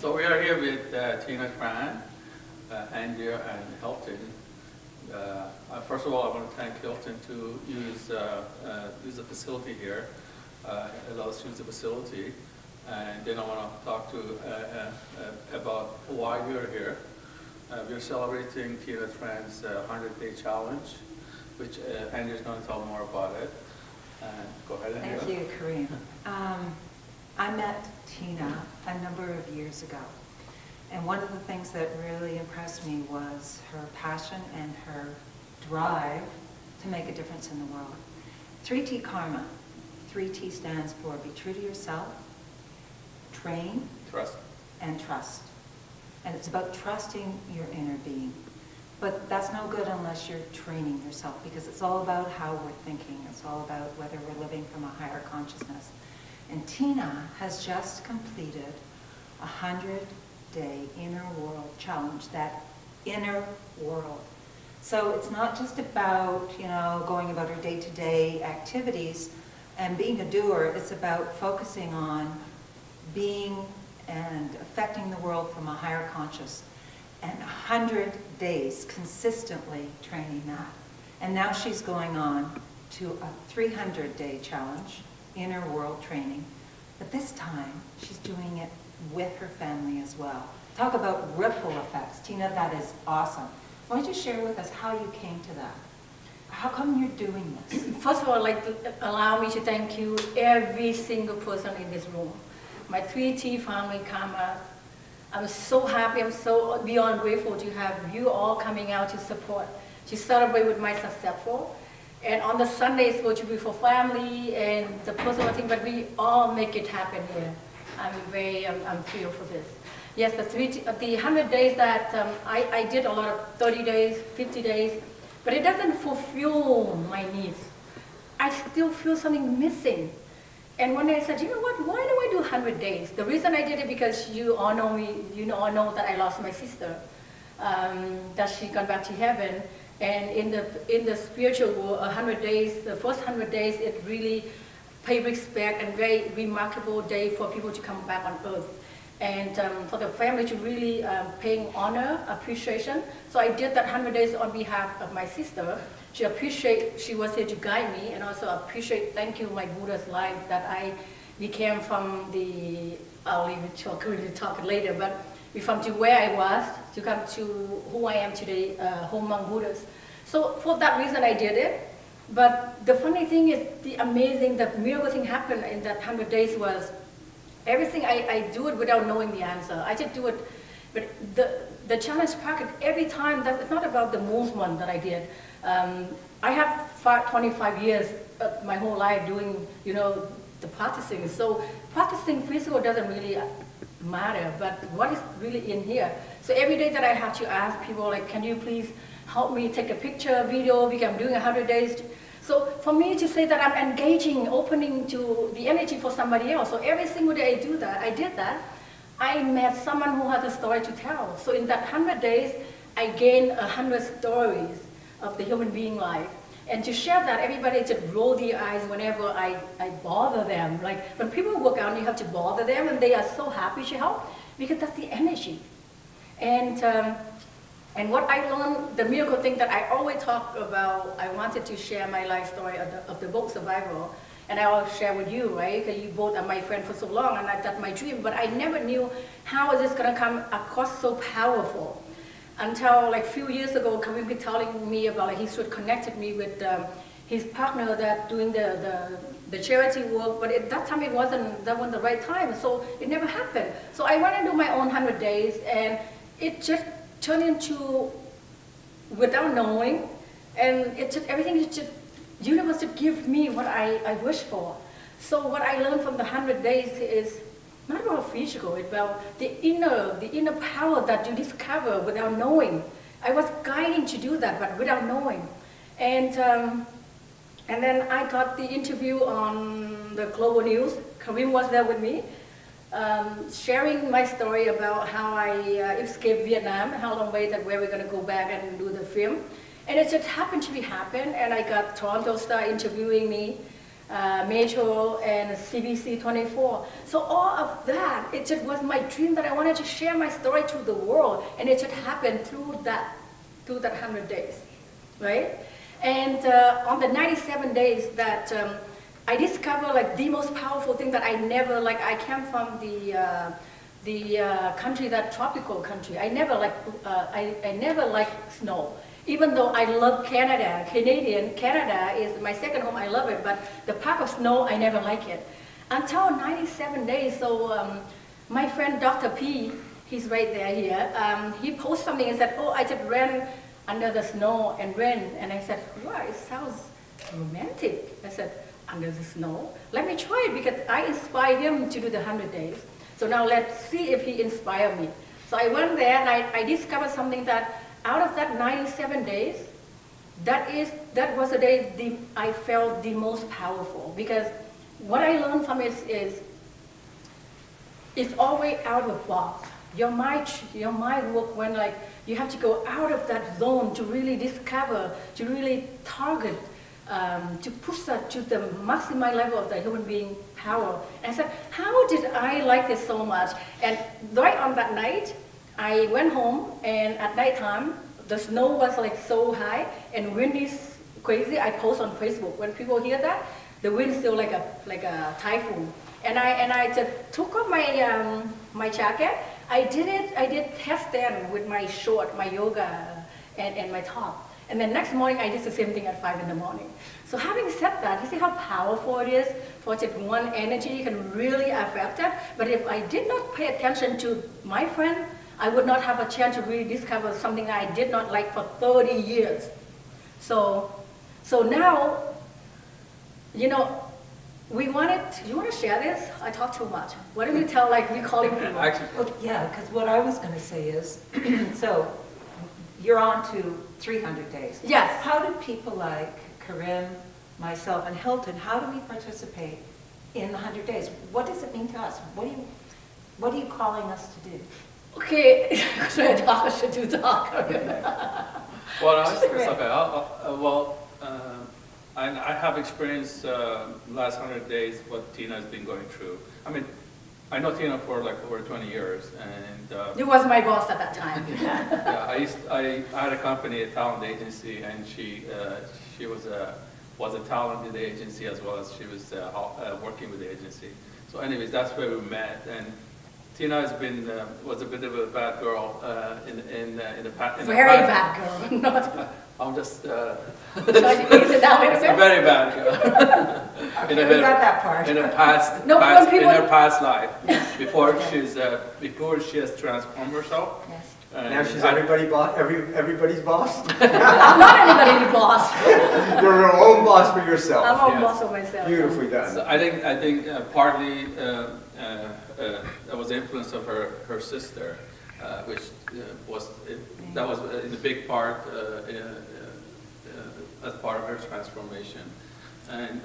So we are here with Tina Tran, Andrea, and Hilton. First of all, I want to thank Hilton to use the facility here. Allow us to use the facility. And then I want to talk to about why we are here. We are celebrating Tina Tran's 100-day challenge, which Andrea is going to tell more about it. Go ahead, Andrea. Thank you, Kareem. I met Tina a number of years ago, and one of the things that really impressed me was her passion and her drive to make a difference in the world. 3T Karma. 3T stands for be true to yourself, train, Trust. and trust. And it's about trusting your inner being. But that's no good unless you're training yourself, because it's all about how we're thinking. It's all about whether we're living from a higher consciousness. And Tina has just completed a 100-day inner world challenge, that inner world. So it's not just about, going about her day-to-day activities and being a doer. It's about focusing on being and affecting the world from a higher conscious. And 100 days consistently training that. And now she's going on to a 300-day challenge, inner world training. But this time, she's doing it with her family as well. Talk about ripple effects. Tina, that is awesome. Why don't you share with us how you came to that? How come you're doing this? First of all, I'd like to allow me to thank you, every single person in this room. My 3T family, Karma. I'm so happy, I'm so beyond grateful to have you all coming out to support, to celebrate with my successful. And on the Sunday, it's going to be for family and the personal thing, but we all make it happen here. I'm thrilled for this. Yes, the 100 days that I did a lot of 30 days, 50 days, but it doesn't fulfill my needs. I still feel something missing. And one day I said, you know what, why do I do 100 days? The reason I did it because you all know me, all know that I lost my sister, that she gone back to heaven. And in the spiritual world, 100 days, the first 100 days, it really pay respect and very remarkable day for people to come back on earth. And for the family to really paying honor, appreciation. So I did that 100 days on behalf of my sister. She was here to guide me, and also appreciate, thank you, my Buddha's life that I became from the, I'll leave it to talk later, but from to where I was to come to who I am today, home among Buddhas. So for that reason I did it. But the funny thing is, the miracle thing happened in that 100 days was, everything I do it without knowing the answer. I just do it, but the challenge packet every time, that's not about the movement that I did. I have 25 years of my whole life doing, the practicing. So practicing physical doesn't really matter, but what is really in here? So every day that I have to ask people, like, can you please help me take a picture, video, because I'm doing 100 days. So for me to say that I'm engaging, opening to the energy for somebody else. So every single day I did that, I met someone who had a story to tell. So in that 100 days, I gained 100 stories of the human being life. And to share that, everybody just roll their eyes whenever I bother them. Like when people work out, you have to bother them, and they are so happy to help, because that's the energy. And what I learned, the miracle thing that I always talk about, I wanted to share my life story of the book Survival. And I will share with you, right? Because you both are my friend for so long, and that's my dream. But I never knew how is this going to come across so powerful. Until like a few years ago, Karim was telling me about, like, he should connected me with his partner that doing the charity work, but at that time that wasn't the right time, so it never happened. So I want to do my own 100 days, and it just turned into, without knowing, and it just, everything is just, universe to give me what I wish for. So what I learned from the 100 days is not about physical, it's about the inner power that you discover without knowing. I was guiding to do that, but without knowing. And then I got the interview on the global news. Karim was there with me, sharing my story about how I escaped Vietnam, how long way that where we're going to go back and do the film. And it just happened to be happen, and I got Toronto Star interviewing me. Metro and CBC 24. So all of that, it just was my dream that I wanted to share my story to the world, and it just happened through that 100 days, right? And on the 97 days that I discovered like the most powerful thing that I never, like I came from the country, that tropical country. I never liked snow. Even though I love Canada, Canada is my second home, I love it, but the part of snow, I never like it. Until 97 days, so my friend Dr. P, he's right there here, he posted something and said, oh, I just ran under the snow and rain. And I said, wow, it sounds romantic. I said, under the snow? Let me try it, because I inspired him to do the 100 days. So now let's see if he inspired me. So I went there and I discovered something that out of that 97 days, that was the day I felt the most powerful, because what I learned from it is it's always out of the box. Your mind work when like you have to go out of that zone to really discover, to really target, to push that to the maximum level of the human being power. And I said, how did I like this so much? And right on that night, I went home, and at nighttime, the snow was like so high, and wind is crazy. I post on Facebook. When people hear that, the wind is still like a typhoon. And I just took off my jacket. I did test stand with my short, my yoga, and my top. And then next morning, I did the same thing at 5 in the morning. So having said that, you see how powerful it is for just one energy can really affect it. But if I did not pay attention to my friend, I would not have a chance to really discover something that I did not like for 30 years. So now, you know, you want to share this? I talk too much. Why don't you tell, like, recalling people? Actually, Well, yeah, because what I was going to say is, so you're on to 300 days. Yes. How do people like Karim, myself, and Hilton, how do we participate in the 100 days? What does it mean to us? What are you calling us to do? Okay, should I talk or should you talk? well, it's okay. I have experienced last 100 days what Tina has been going through. I mean, I know Tina for like over 20 years, and You was my boss at that time. yeah, I had a company, a talent agency, and she was a talent in the agency as well as she was working with the agency. So, anyways, that's where we met. And Tina has been was a bit of a bad girl in the past. Very bad girl. Not. I'm just. Shall I ease it down a little A bit? very bad girl. We got that part. In her past, No, when people- in her past life, before she has transformed herself. Yes. Now she's everybody's boss. I'm not anybody's boss. You're your own boss for yourself. I'm a Yes. boss of myself. Beautifully done. So I think partly that was the influence of her sister, which was a big part as part of her transformation, and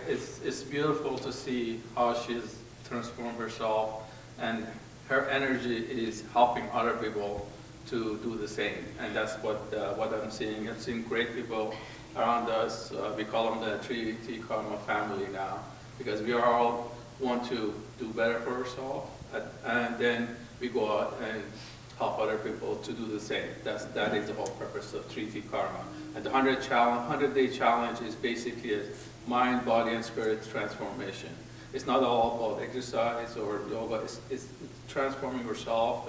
it's beautiful to see how she's transformed herself, and her energy is helping other people to do the same, and that's what I'm seeing. I'm seeing great people around us. We call them the 3TKarma family now, because we all want to do better for ourselves, and then we go out and help other people to do the same. That is the whole purpose of 3TKarma. And the 100-day challenge is basically a mind, body, and spirit transformation. It's not all about exercise or yoga. It's transforming yourself.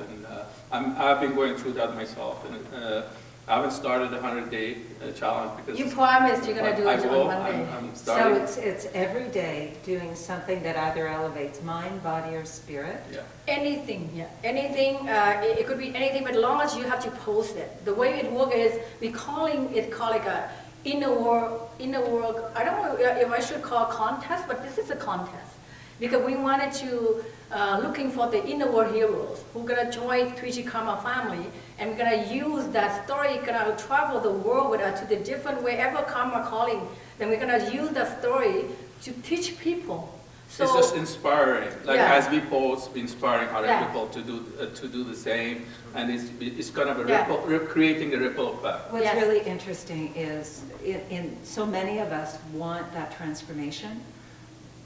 And I've been going through that myself. And I haven't started the 100-day challenge because You promised you're going to do it on Monday. I'm starting. So it's every day doing something that either elevates mind, body, or spirit. Yeah. Anything, yeah. Anything, it could be anything, but as long as you have to post it. The way it works is, we call like a inner work, I don't know if I should call contest, but this is a contest. Because we wanted to, looking for the inner world heroes who are going to join 3TKarma family, and we're going to use that story, going to travel the world with us to the different, wherever karma calling, then we're going to use that story to teach people So, It's just inspiring, like Yeah. as we post, inspiring other Yeah. people to do the same, and it's kind of a Yeah. creating a ripple effect. What's Yes. really interesting is, in so many of us want that transformation,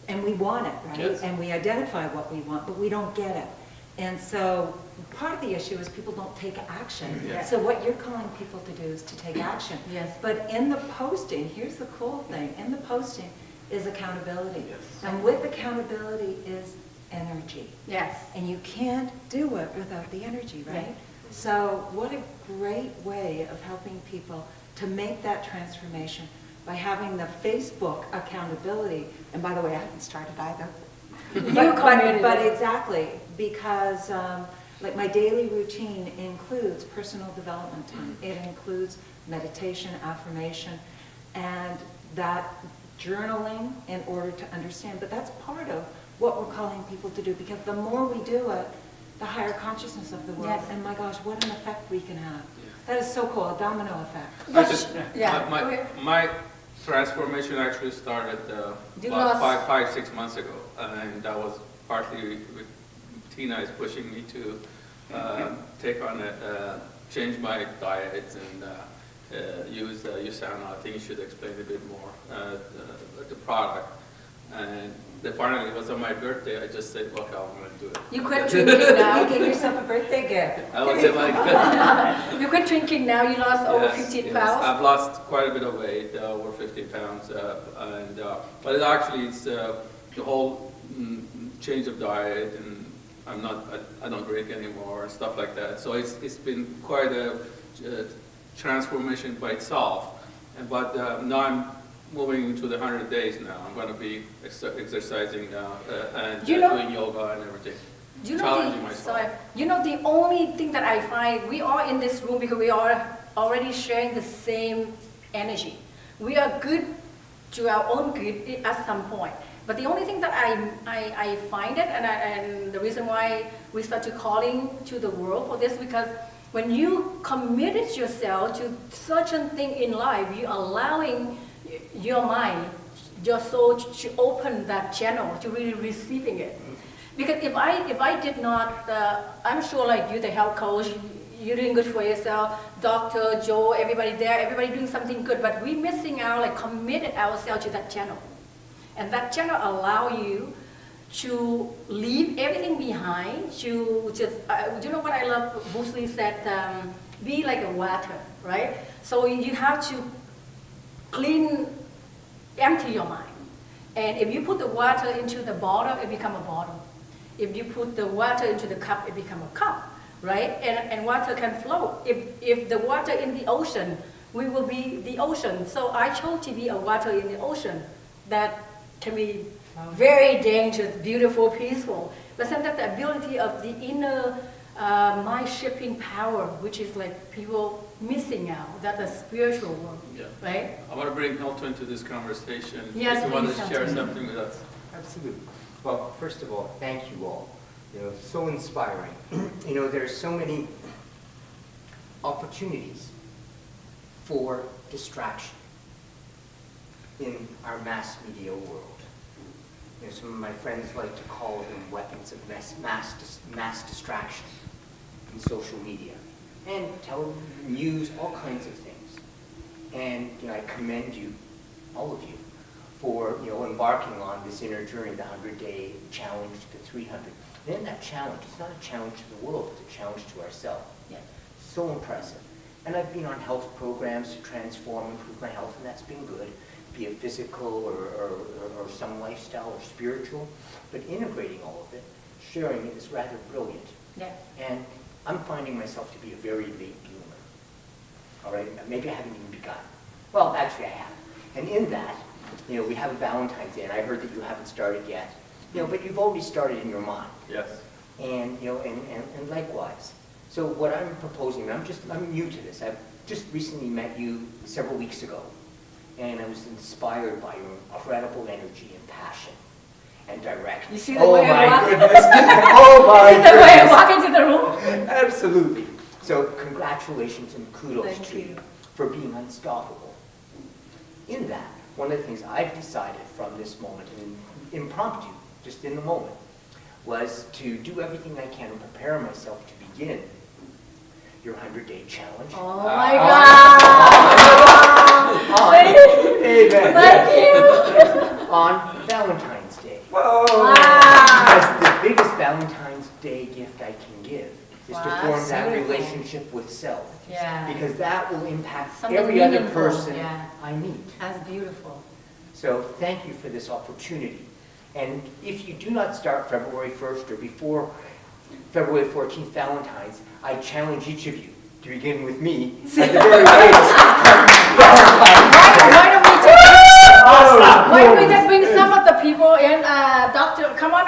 and we want it, right? Yes. And we identify what we want, but we don't get it. And so part of the issue is people don't take action. Yes. So what you're calling people to do is to take action. Yes. But in the posting, here's the cool thing, in the posting is accountability. Yes. And with accountability is energy. yes. And you can't do it without the energy, right? Yeah. So what a great way of helping people to make that transformation by having the Facebook accountability. And by the way, I haven't started either. You committed But it. exactly, because like my daily routine includes personal development time. It includes meditation, affirmation, and that journaling in order to understand. But that's part of what we're calling people to do, because the more we do it, the higher consciousness of the world. Yes. And my gosh, what an effect we can have. That is so cool, a domino effect. I just, Yeah. my transformation actually started You about lost- 6 months ago, and that was partly with Tina is pushing me to take on change my diet and use USANA. I think you should explain a bit more the product. And then finally, it was on my birthday. I just said, "Okay, I'm going to do it." You quit drinking now. You gave yourself a birthday gift. I was like, You quit drinking now. You lost over 15 pounds. I've lost quite a bit of weight, over 15 pounds, but it actually it's the whole change of diet, and I don't drink anymore and stuff like that. So it's been quite a transformation by itself. But now I'm moving into the 100 days now. I'm going to be exercising and doing yoga and everything. Do you Challenging know myself. sorry, you know the only thing that I find, we are in this room because we are already sharing the same energy. We are good to our own good at some point. But the only thing that I find it, and the reason why we started calling to the world for this, because when you committed yourself to such a thing in life, you're allowing your mind, your soul to open that channel to really receiving it. Because if I did not, I'm sure like you, the health coach, you're doing good for yourself, Dr. Joe, everybody there, everybody doing something good, but we're missing out, like committed ourselves to that channel. And that channel allow you to leave everything behind, to just, you know what I love, Bruce Lee said, be like a water, right? So you have to empty your mind. And if you put the water into the bottle, it becomes a bottle. If you put the water into the cup, it becomes a cup, right? And water can flow. If the water in the ocean, we will be the ocean. So I chose to be a water in the ocean that can be very dangerous, beautiful, peaceful. But sometimes the ability of the inner mind-shaping power, which is like people missing out, that's a spiritual world, Yeah. right? I want to bring Hilton into this conversation. Yes, if you want please, to share Hilton. something with us. Absolutely. Well, first of all, thank you all. You know, so inspiring. You know, there's so many opportunities for distraction in our mass media world. You know, some of my friends like to call them weapons of mass distraction in social media and television, news, all kinds of things. And you know, I commend you, all of you, for embarking on this inner journey, the 100-day challenge to 300. And in that challenge, it's not a challenge to the world, it's a challenge to ourselves. Yeah. So impressive. And I've been on health programs to transform, improve my health, and that's been good, be it physical or some lifestyle or spiritual. But integrating all of it, sharing it is rather brilliant. Yeah. And I'm finding myself to be a very late bloomer. All right, maybe I haven't even begun. Well, actually I have. And in that, we have a Valentine's Day, and I heard that you haven't started yet. But you've already started in your mind. Yes. And and likewise. So what I'm proposing, I'm new to this. I've just recently met you several weeks ago, and I was inspired by your incredible energy and passion and direct. You see the way I walk? Goodness! Oh my See the way I goodness! walk into the room? Absolutely. So congratulations and kudos Thank to you you. for being unstoppable. In that, one of the things I've decided from this moment, and impromptu, just in the moment, was to do everything I can to prepare myself to begin your 100-day challenge. Oh my God! Amen. Thank you! On Valentine's Day. Wow! Because the biggest Valentine's Day gift I can give is to Wow, form that's that beautiful. relationship with self. Yeah. Because that will impact Something every other meaningful, person yeah. I meet. That's beautiful. So thank you for this opportunity. And if you do not start February 1st or before February 14th, Valentine's, I challenge each of you to begin with me at the very latest. Why don't we just bring some of the people in? Doctor, come on,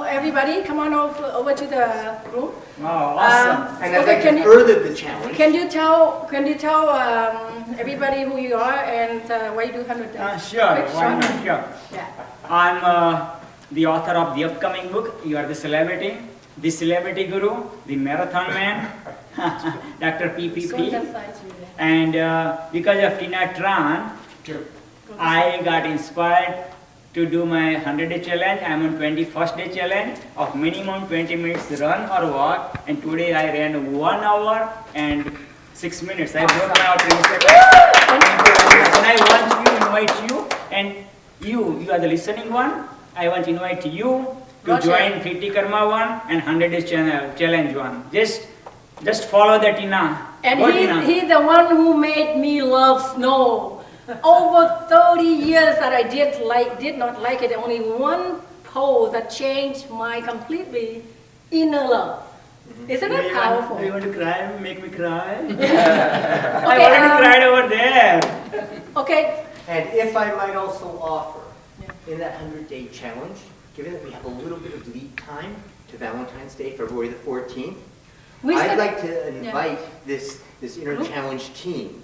everybody, come on over to the room. Wow, awesome. And I'd Okay, like can to you- further the challenge. Can you tell everybody who you are and why you do 100 days? Sure, Quick, why short. not? Sure. Yeah. I'm the author of the upcoming book, You Are the Celebrity Guru, the Marathon Man, Dr. So PPP. that size you there. And because of Tina Tran, I got inspired to do my 100-day challenge. I'm on 21st day challenge of minimum 20 minutes run or walk. And today I ran 1 hour and 6 minutes. I broke my outer And I want to invite you, and you are the listening one. I want to invite you to Roger. join 3TKarma one and 100-day challenge one. Just follow the Tina. And Go, Tina. he's the one who made me love snow. Over 30 years that I did not like it. Only one pose that changed my completely inner love. Isn't it powerful? You want to cry? Make me cry? I Okay, already cried over there. Okay. And if I might also offer, in that 100-day challenge, given that we have a little bit of lead time to Valentine's Day, February the 14th, I'd like to invite this inner challenge team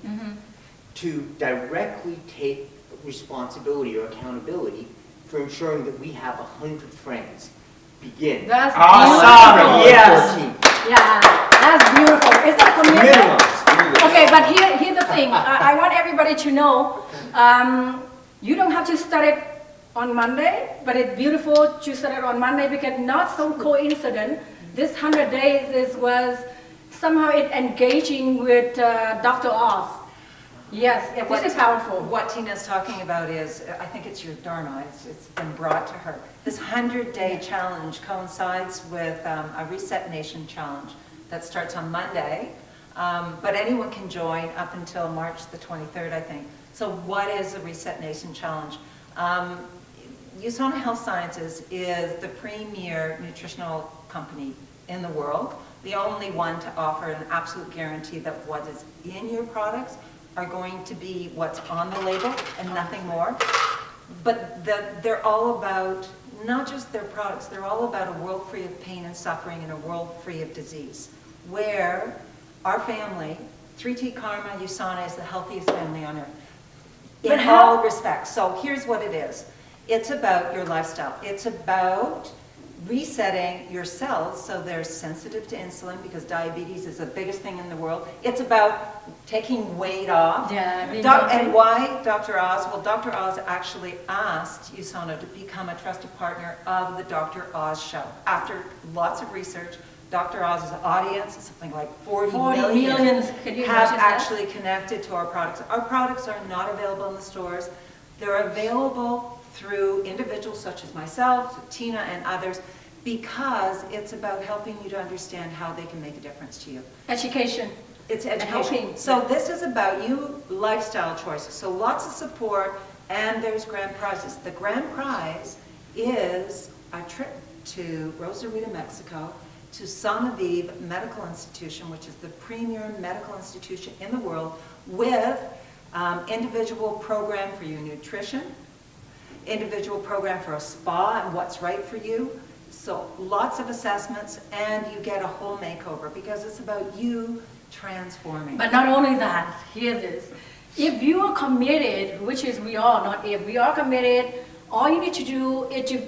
to directly take responsibility or accountability for ensuring that we have 100 friends begin. That's Awesome, beautiful. yes. Yeah, that's beautiful. Is that a commitment? Minimum. Okay, but here's the thing. I want everybody to know, you don't have to start it on Monday, but it's beautiful to start it on Monday because not so coincident. This 100 days was somehow it engaging with Dr. Oz. Yes, Yeah, this is powerful. What Tina's talking about is, I think it's your Dharma, it's been brought to her. This 100-day challenge coincides with a Reset Nation challenge that starts on Monday, but anyone can join up until March the 23rd, I think. So what is a Reset Nation challenge? USANA Health Sciences is the premier nutritional company in the world, the only one to offer an absolute guarantee that what is in your products are going to be what's on the label and nothing more. But they're all about, not just their products, they're all about a world free of pain and suffering and a world free of disease, where our family, 3TKarma USANA, is the healthiest family on earth in all respects. So here's what it is. It's about your lifestyle. It's about resetting your cells so they're sensitive to insulin because diabetes is the biggest thing in the world. It's about taking weight off. Yeah, And why Dr. Oz? Well, Dr. Oz actually asked USANA to become a trusted partner of the Dr. Oz show. After lots of research, Dr. Oz's audience, something like 40 million, Can you have imagine that? actually connected to our products. Our products are not available in the stores. They're available through individuals such as myself, Tina, and others, because it's about helping you to understand how they can make a difference to you. Education. It's education. helping. So this is about you lifestyle choices. So lots of support, and there's grand prizes. The grand prize is a trip to Rosarito, Mexico, to San Aviv Medical Institution, which is the premier medical institution in the world, with individual program for your nutrition, individual program for a spa and what's right for you. So lots of assessments, and you get a whole makeover because it's about you transforming. But not only that, hear this. If you are committed, which is we are, not if, we are committed, all you need to do is to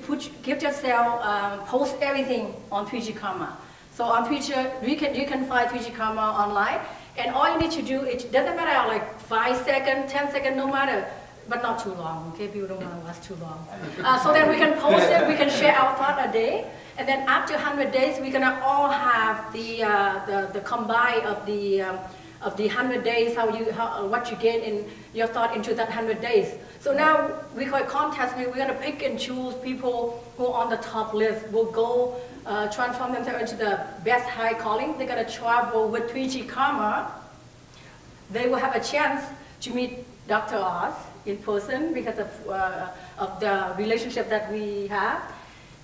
give yourself, post everything on 3TKarma. So on Twitter, you can find 3TKarma online, and all you need to do, it doesn't matter like 5 seconds, 10 seconds, no matter. but not too long, okay? People don't want to last too long. So then we can post it, we can share our thought a day, and then after 100 days, we're gonna all have the combine of the 100 days, what you get in your thought into that 100 days. So now we call it contest. We're gonna pick and choose people who are on the top list will go transform themselves into the best high calling. They're gonna travel with 3T Karma. They will have a chance to meet Dr. Oz in person because of the relationship that we have.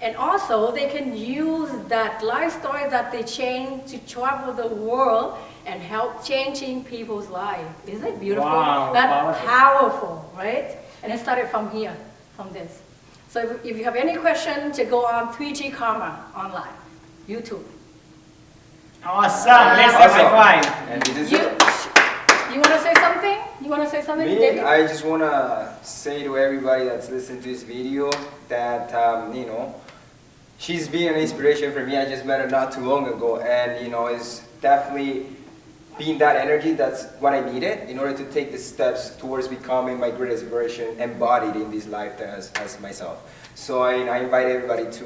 And also, they can use that life story that they change to travel the world and help changing people's lives. Isn't it beautiful? Wow, That's powerful, right? And it started from here, from this. So if you have any question, to go on 3T Karma online, YouTube. Awesome. Let's have a high five. And this is You, it. you want to say something? You want to say something, Me, David? I just want to say to everybody that's listening to this video that, you know, she's been an inspiration for me. I just met her not too long ago, and, you know, it's definitely being that energy, that's what I needed in order to take the steps towards becoming my greatest version embodied in this life as myself. So I invite everybody to,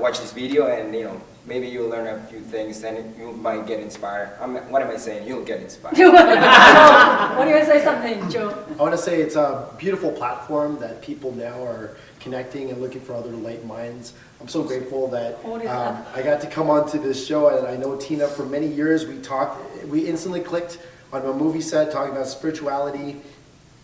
watch this video, and, maybe you'll learn a few things and you might get inspired. What am I saying? You'll get inspired. Joe, what do you want to say something, Joe? I want to say it's a beautiful platform that people now are connecting and looking for other light minds. I'm so grateful that I got to come onto this show, and I know Tina for many years. We instantly clicked on a movie set talking about spirituality,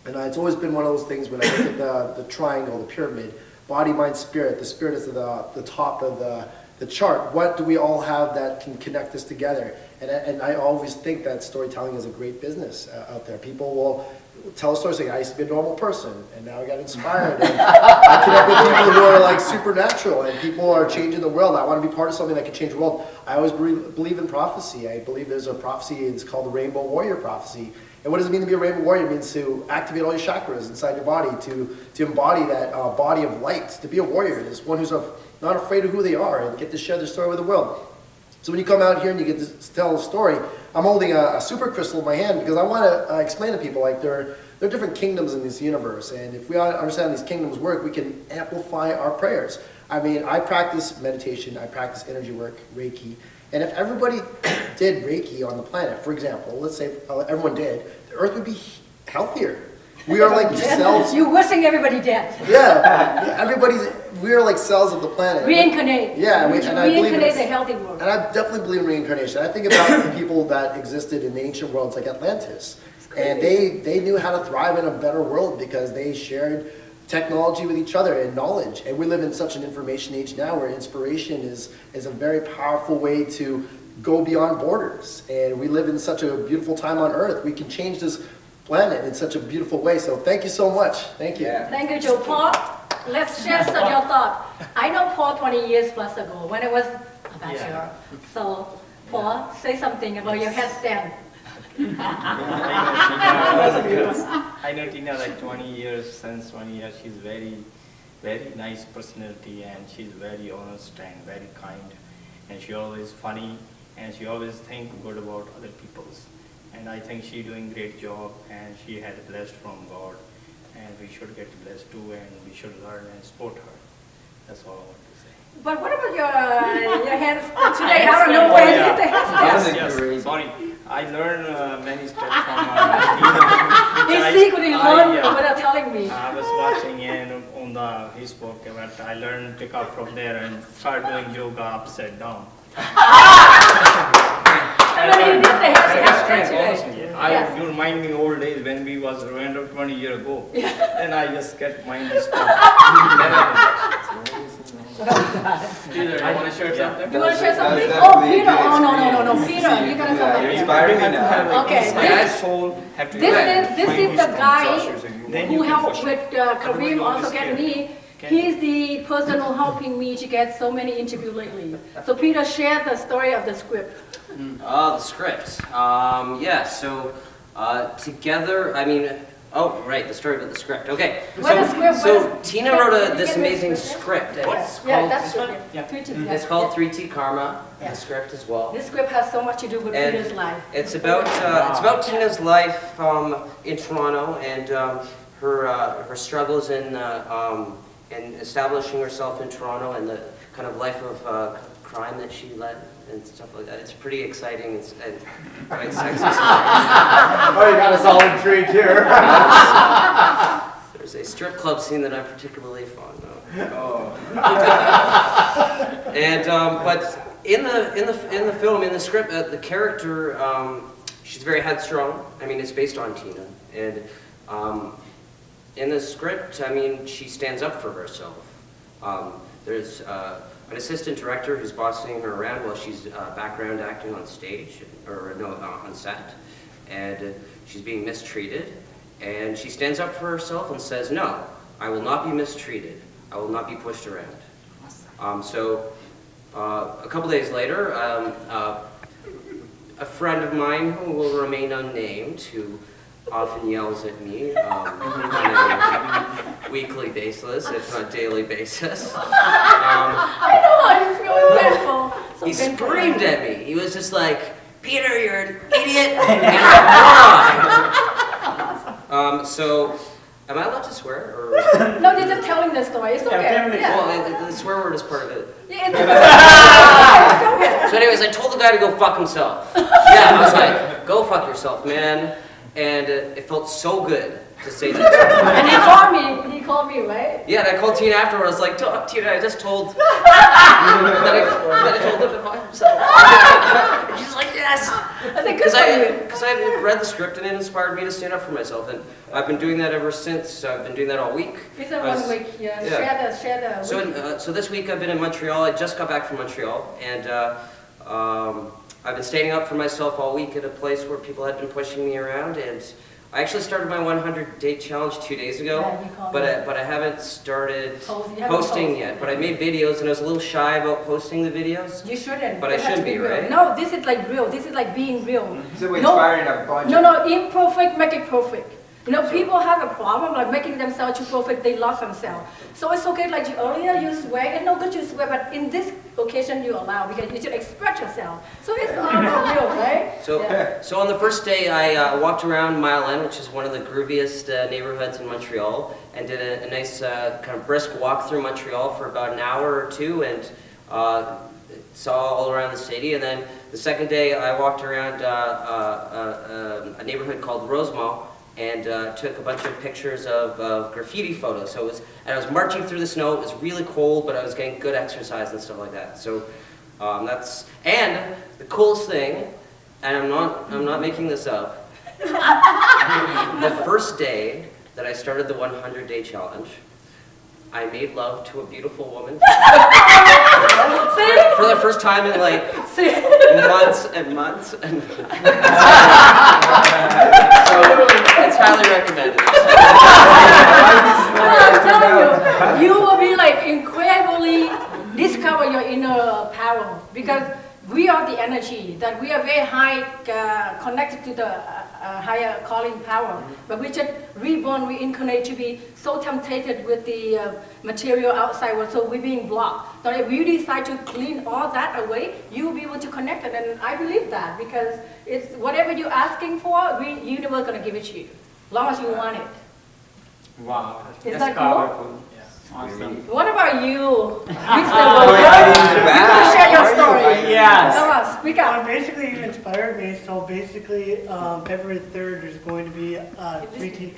and it's always been one of those things when I look at the triangle, the pyramid, body, mind, spirit. The spirit is at the top of the chart. What do we all have that can connect us together? And I always think that storytelling is a great business out there. People will tell a story saying, I used to be a normal person, and now I got inspired. And I connect with people who are like supernatural, and people are changing the world. I want to be part of something that can change the world. I always believe in prophecy. I believe there's a prophecy, it's called the Rainbow Warrior Prophecy. And what does it mean to be a Rainbow Warrior? It means to activate all your chakras inside your body, to embody that body of light, to be a warrior. It's one who's not afraid of who they are and get to share their story with the world. So when you come out here and you get to tell a story, I'm holding a super crystal in my hand because I want to explain to people like there are different kingdoms in this universe, and if we understand these kingdoms work, we can amplify our prayers. I mean, I practice meditation, I practice energy work, Reiki, and if everybody did Reiki on the planet, for example, let's say everyone did, the Earth would be healthier. We are like cells. You're wishing everybody dead. Yeah, we are like cells of the planet. Reincarnate. Yeah, and I believe reincarnate the healthy world. And I definitely believe in reincarnation. I think about the people that existed in the ancient worlds like Atlantis. And they knew how to thrive in a better world because they shared technology with each other and knowledge. And we live in such an information age now where inspiration is a very powerful way to go beyond borders. And we live in such a beautiful time on Earth. We can change this planet in such a beautiful way. So thank you so much. Thank you. Yeah. Thank you, Joe. Paul, let's share some of your thought. I know Paul 20 years plus ago when I was a bachelor. So, Paul, say something about your headstand. I know Tina like 20 years, since 20 years. She's very, very nice personality, and she's very honest and very kind. And she always funny, and she always think good about other people's. And I think she's doing great job, and she has blessed from God. And we should get blessed too, and we should learn and support her. That's all I want to say. But what about your hands today? I don't know where you get the handstand. Yes, sorry. I learned many steps from Tina. He secretly learned without telling me. I was watching on the Facebook, but I learned pick up from there and start doing yoga upside down. And then you did the handstand today. Honestly, you remind me old days when we was around 20 years ago. Then I just get mind stuff. Peter, you want to share something? You want to share something? That's Oh, definitely a Peter. good Oh, no, experience. Peter, you gotta tell You're me. inspiring me now. Okay, this is the guy who helped with Kareem also get me. He's the person who helping me to get so many interviews lately. So Peter, share the story of the script. The script. Yeah, so together, I mean, Oh, right, the story about the script. Okay. What is script? So What is- Tina wrote Can you this give me amazing script? script. And it's Yeah, called, that's this one? script. Yeah. 3T, it's yeah. called 3T Karma, Yeah. the script as well. This script has so much to do with And Peter's life. it's about Tina's life in Toronto and her struggles in establishing herself in Toronto and the kind of life of crime that she led and stuff like that. It's pretty exciting and quite sexy. Oh, you got a solid treat here. There's a strip club scene that I'm particularly fond of. Oh. And but in the film, in the script, the character, she's very headstrong. I mean, it's based on Tina, and in the script, I mean, she stands up for herself. There's an assistant director who's bossing her around while she's background acting on stage, or no, on set, and she's being mistreated. And she stands up for herself and says, "No, I will not be mistreated. I will not be pushed around." A couple days later, a friend of mine who will remain unnamed, who often yells at me on a weekly basis, if not daily basis. I know how you feel, painful. So He painful. screamed at me. He was just like, "Peter, you're an idiot and you're a moron." So, am I allowed to swear? Or? No, they're just telling the story. It's okay. family. Yeah. Well, the swear word is part of it. Yeah, it's go ahead. So anyways, I told the guy to go fuck himself. Yeah, I was like, "Go fuck yourself, man." And it felt so good to say that to him. And he called me, right? Yeah, and I called Tina afterward. I was like, "Tina, I just told that I told him to fuck himself." And she's like, "Yes." I think good for you. Because I had read the script and it inspired me to stand up for myself, and I've been doing that ever since. I've been doing that all week. It's a I was- 1 week, yeah. yeah. Share the week. So this week I've been in Montreal. I just got back from Montreal, and I've been standing up for myself all week at a place where people had been pushing me around, and I actually started my 100-day challenge 2 days ago, Yeah, you called but I haven't started You haven't posting posted. yet. But I made videos, and I was a little shy about posting the videos. You shouldn't. But I It has should to be, real. right? No, this is like real. This is like being real. So we're No- inspiring a bunch No, imperfect, make it perfect. You know, people have a problem like making themselves too perfect, they lost themselves. So it's okay, like earlier you swear, and no good you swear, but in this occasion you allow because you should express yourself. So it's all about real, right? So, Yeah. so on the first day, I walked around Mile End, which is one of the grooviest neighborhoods in Montreal, and did a nice kind of brisk walk through Montreal for about an hour or two, and saw all around the city. And then the second day, I walked around a neighborhood called Rosemont, and took a bunch of pictures of graffiti photos. So and I was marching through the snow. It was really cold, but I was getting good exercise and stuff like that. So and the coolest thing, and I'm not making this up. The first day that I started the 100-day challenge, I made love to a beautiful woman for the first time in like months and months. And so it's highly recommended. I'm telling you, you will be like incredibly discover your inner power because we are the energy that we are very high connected to the higher calling power, but we just reborn, reincarnate to be so tempted with the material outside world, so we're being blocked. So if you decide to clean all that away, you will be able to connect it, and I believe that because it's whatever you're asking for, universe gonna give it to you, as long as you want it. Wow, Is that's that cool? powerful. Awesome. What about you? Mr. I Williams? didn't You back. can share your story. Yes. Come on, speak up. Basically, you inspired me. So basically, February 3rd, there's going to be a 3T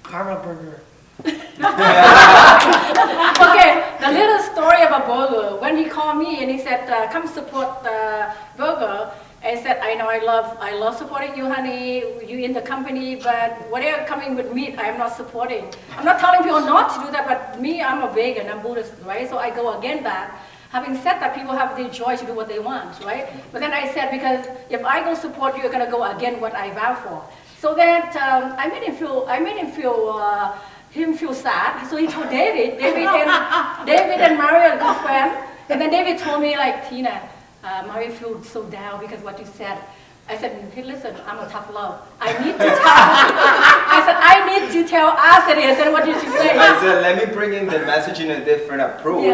Karma Burger. Okay, the little story about burger. When he called me and he said, "Come support the burger," I said, "I know, I love supporting you, honey. You in the company, but whatever coming with meat, I am not supporting. I'm not telling people not to do that, but me, I'm a vegan, I'm Buddhist, right? So I go against that." Having said that, people have the joy to do what they want, right? But then I said, because if I go support you, you're gonna go against what I vow for. So that I made him feel sad. So he told David and Mario, a good friend, and then David told me like, "Tina, Mario feels so down because what you said." I said, "Hey, listen, I'm a tough love. I need to tell." I said, "I I need to tell us it is, and what did you say? I said, let me bring in the message in a different approach. Yeah.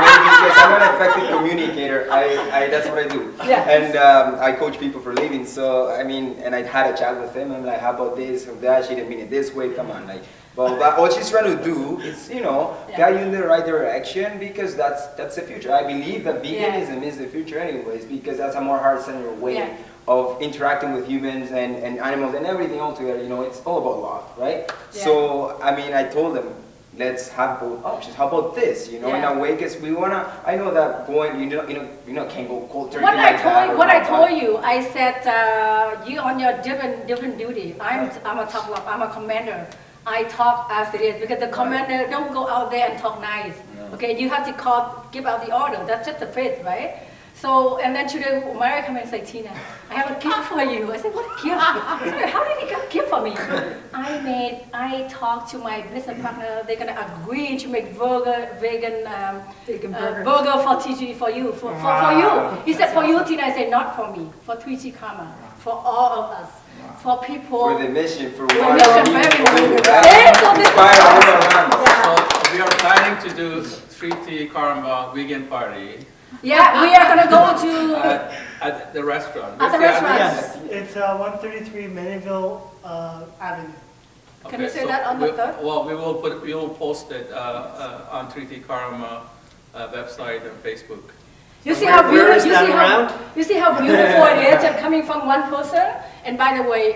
Maybe because I'm an effective communicator. That's what I do. Yeah. And I coach people for a living. So, I mean, and I had a chat with him. I'm like, how about this or that? She didn't mean it this way. Come on. Like, well, but all she's trying to do is, you know, guide you in the right direction because that's the future. I believe that veganism is the future anyways because that's a more heart-centered way of interacting with humans and animals and everything altogether. You know, it's all about love, right? Yeah. So, I mean, I told them, let's have both options. How about this? You know, in a way, because we wanna. I know that going, you know, can't go cold turkey What like that. I told you, I said you on your different duty. I'm a top love. I'm a commander. I talk as it is because the commander don't go out there and talk nice. Okay, you have to give out the order. That's just the faith, right? So, and then today, Mary came and said, Tina, I have a gift for you. I said, what gift? I said, how did you get a gift for me? I talked to my business partner. They're going to agree to make vegan burger for TG for you, for you. He said, for you, Tina. I said, not for me, for 3T Karma, for all of us, for people. For the mission, for The what mission, we need very to good. do, Yeah, so right? this is Inspire how- all around. So we are planning to do 3T Karma vegan party Yeah, we are gonna go to at the restaurant. At the Where's restaurant. address? It's 133 Maryville Avenue. Can you say so that on the third? Well, we will post it on 3T Karma website and Facebook. You see Where- how where beautiful, is that around? you see how beautiful it is and coming from one person. And by the way,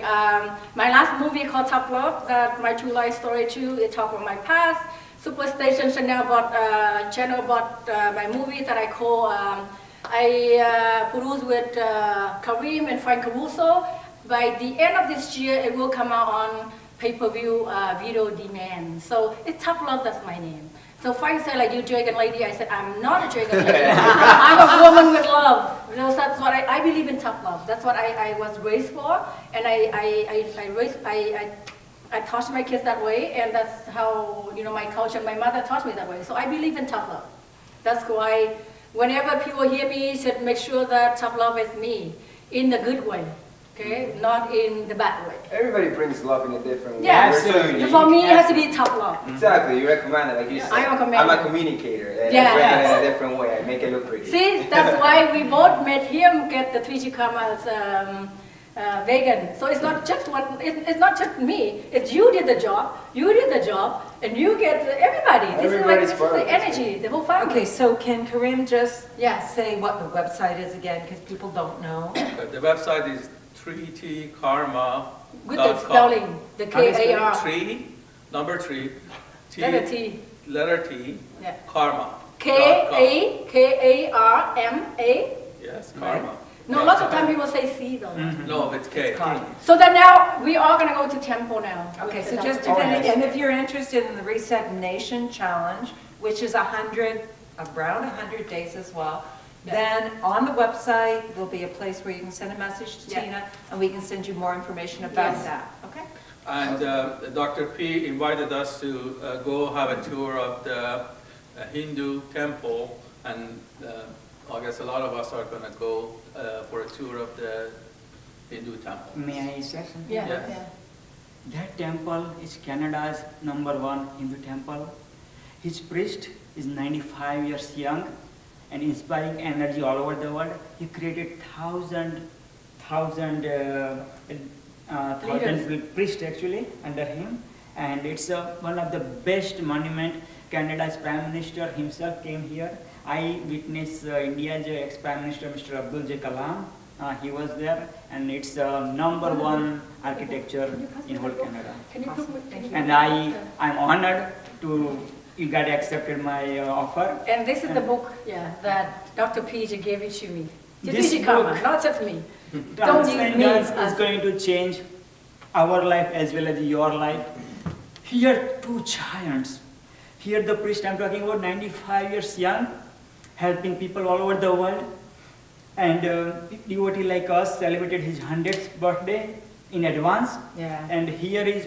my last movie called Tough Love, that my true life story too, it talks about my past. Superstation channel bought my movie that I call, I produced with Kareem and Frank Caruso. By the end of this year, it will come out on pay-per-view video demand. So it's Tough Love, that's my name. So Frank said, like, you dragon lady. I said, I'm not a dragon lady. I'm a woman with love. You know, that's what I believe in tough love. That's what I was raised for. And I taught my kids that way. And that's how, you know, my culture, my mother taught me that way. So I believe in tough love. That's why whenever people hear me, said, make sure that tough love is me in the good way. Okay, not in the bad way. Everybody brings love in a different way. Yeah, We're so unique. for me, it has to be tough love. Exactly, you recommend it, like you said. I'm a commander. I'm a communicator, and Yeah. I bring it in a different way. I make it look pretty. See, that's why we both made him get the 3G Karma's vegan. So it's not just one. It's not just me. It's you did the job. You did the job, and you get everybody. Everybody's This part is of the this, energy, the whole family. Okay, so can Karim just Yes. say what the website is again, because people don't know? The website is 3tkarma.com. Good at spelling. The K-A-R. 3, Letter T. letter T, Yeah. karma. K-A-R-M-A. Yes, karma. No, lots of times people say C though. No, it's K. So then now we are gonna go to tempo now. Okay, so just to finish, and if you're interested in the Reset Nation Challenge, which is around 100 days as well, then on the website, there'll be a place where you can send a message to Yeah. Tina, and we can send you more information about Yes. that, okay? And Dr. P invited us to go have a tour of the Hindu temple, and I guess a lot of us are going to go for a tour of the Hindu temple. May I say something? Yeah, Yes. yeah. That temple is Canada's #1 Hindu temple. His priest is 95 years young and inspiring energy all over the world. He created thousand priests actually under him, and it's one of the best monument. Canada's Prime Minister himself came here. I witnessed India's ex-Prime Minister, Mr. Abdul J. Kalam. He was there, and it's #1 architecture in whole Canada. Can you put me? And I'm honored to you got accepted my offer. And this is the book, that Dr. PJ gave it to me. This 3G Karma, book- not just me. Transcendence is going to change our life as well as your life. Here, two giants. Here, the priest I'm talking about, 95 years young, helping people all over the world. And devotee like us celebrated his 100th birthday in advance. Yeah. And here is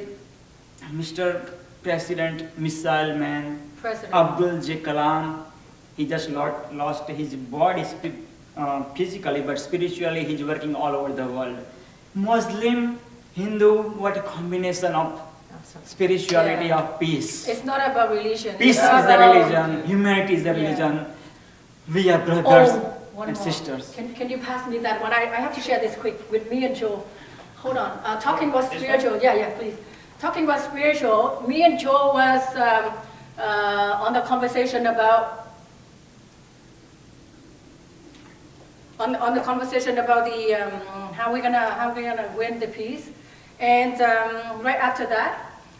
Mr. President, Missile Man, President. Abdul J. Kalam. He just lost his body physically, but spiritually he's working all over the world. Muslim, Hindu, what a combination of spirituality Yeah. of peace. It's not about religion. Peace It's is not the about- religion, humanity is the Yeah. religion. We are brothers one and more. sisters. Can you pass me that one? I have to share this quick with me and Joe. Hold on. Talking about spiritual. Yeah, please. Talking about spiritual, me and Joe was on the conversation about on the conversation about the how we gonna win the peace, and right after that,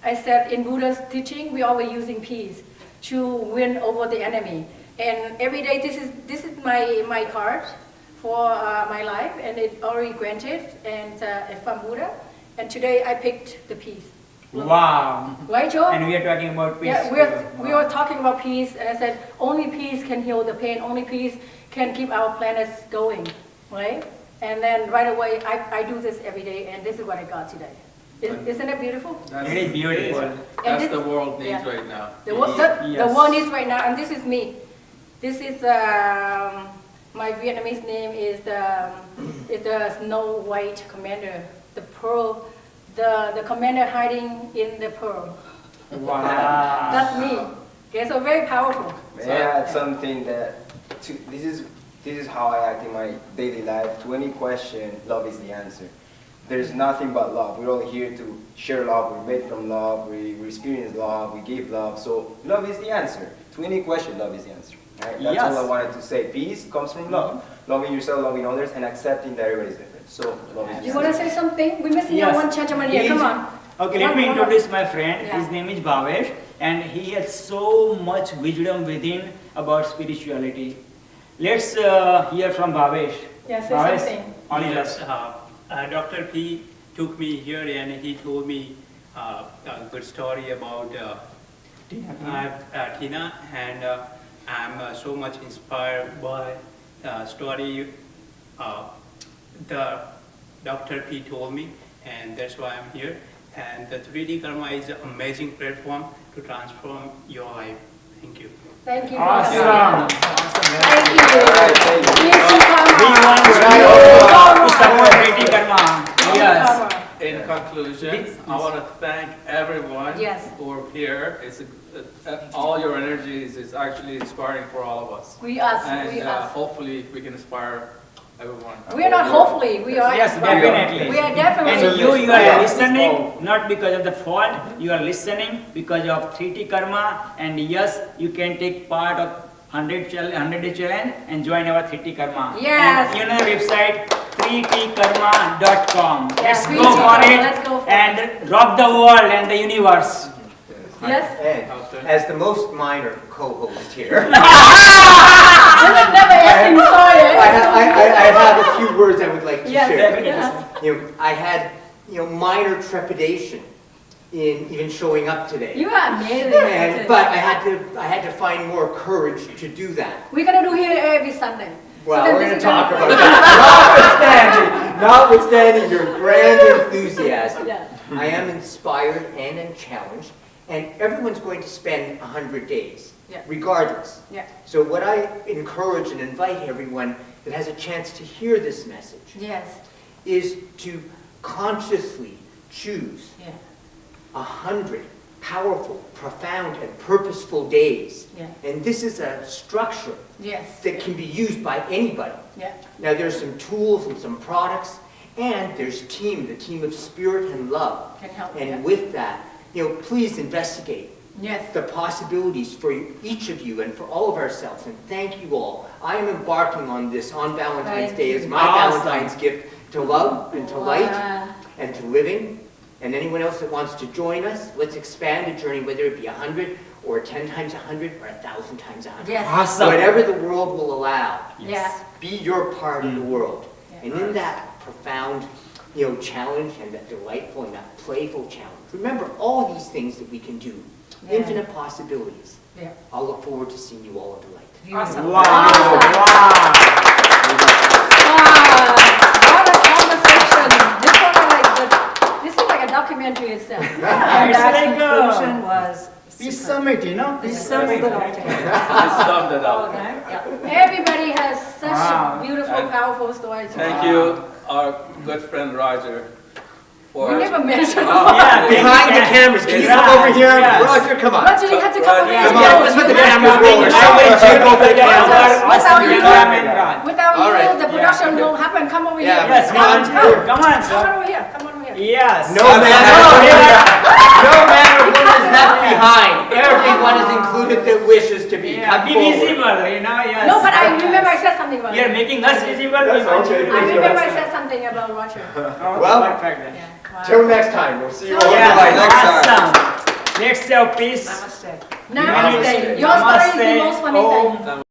I said in Buddha's teaching we always using peace to win over the enemy, and every day this is my card for my life, and it already granted, and from Buddha, and today I picked the peace. Wow. Right, Joe? And we are talking about peace. Yeah, we are talking about peace, and I said only peace can heal the pain. Only peace can keep our planets going, right? And then right away, I do this every day, and this is what I got today. Isn't it beautiful? It is beautiful. That's this- the world needs yeah. right now. The Yes. one is right now, and this is me. This is my Vietnamese name is the Snow White Commander, the pearl, the commander hiding in the pearl. Wow. That's me. Okay, so very powerful. May I add something that this is how I act in my daily life. To any question, love is the answer. There's nothing but love. We're all here to share love. We're made from love. We experience love. We give love. So love is the answer. To any question, love is the answer. Right? That's all I Yes. wanted to say. Peace comes from love. Loving yourself, loving others, and accepting that everybody's different. So love is the You want to answer. say something? We're missing out one gentleman here. Come on. Okay, let me One- introduce my friend. Yeah. His name is Bhavesh, and he has so much wisdom within about spirituality. Let's hear from Bhavesh. Yeah, say Bhavesh, something. all is Yes, yours. Dr. P took me here and he told me a good story about Tina, and I'm so much inspired by the story the Dr. P told me, and that's why I'm here. And the 3D Karma is an amazing platform to transform your life. Thank you. Thank you. for Awesome. coming. Thank you. Alright, thank you. Thank you, We Karma. want Karma. to support 3D Karma. Yes. Karma. In conclusion, I want to thank everyone Yes. who are here. All your energies is actually inspiring for all of us. We us. And We us. hopefully we can inspire everyone. We are not hopefully. We are. Yes, inspired. definitely. We are definitely. And you Yeah. are listening not because of the fault, you are listening because of 3T Karma, and yes, you can take part of 100-day challenge and join our 3T Karma. Yes. And you know website 3tkarma.com. Yes, Let's 3T go for Karma, it let's go for and rock the world and the universe. Yes. And as the most minor co-host here, This is never ending story. I have a few words I would like to Yes. share. Yeah. I had minor trepidation in even showing up today. You are amazing. But I had to find more courage to do that. We're gonna do here every Sunday. Well, So then we're this going is to talk gonna- about that. Notwithstanding your grand enthusiasm, Yeah. I am inspired and am challenged, and everyone's going to spend 100 days, Yeah. regardless. Yeah. So what I encourage and invite everyone that has a chance to hear this message Yes. is to consciously choose Yeah. 100 powerful, profound, and purposeful days. Yeah. And this is a structure Yes. that can be used by anybody. Yeah. Now there's some tools and some products, and there's the team of spirit and love. Can help. And Yeah. with that, please investigate Yes. the possibilities for each of you and for all of ourselves. And thank you all. I am embarking on this on Valentine's Thank Day you. as my Awesome. Valentine's gift to love and to light Wow. and to living. And anyone else that wants to join us, let's expand the journey, whether it be 100 or 10 times 100 or 1,000 times 100. Yes. Awesome. Whatever the world will allow. Yeah. Be your part of the world. Yeah. And in that profound, challenge and that delightful and that playful challenge, remember all these things that we can do. Yeah. Infinite possibilities. Yeah. I'll look forward to seeing you all in the light. Beautiful. Wow. Awesome. Wow. What a conversation. This is like a documentary itself. And It's that like a conclusion was peace superb. summit, Peace summit. Just summed it up. Okay. Yeah. Everybody has such Wow. a beautiful, And powerful story to Thank tell. you, our good friend Roger. for. We never mentioned. Yeah, Behind the cameras, can you come over here? Yes. Roger, come on. Roger, you have to come over here. Come on, let's let the cameras roll. We're so I will check over the Without camera. you, camera. without All right. you, the production won't happen. Come over here. Yeah, Yes, Come on, come come. on, come on, Come sir. on over here. Come on over here. Yes. No matter what is left behind, everyone is included that wishes to be. Yeah, Come be forward. visible, yes. No, but I remember I said something about You're it. making us visible. we That's want you okay. to be I visible. remember I said something about Roger. Okay, Well, perfect then. Yeah. Wow. Till next time, we'll see you all Yeah, later. Next time. awesome. Next, peace. Namaste. Namaste. Your story is the most funny thing. Om.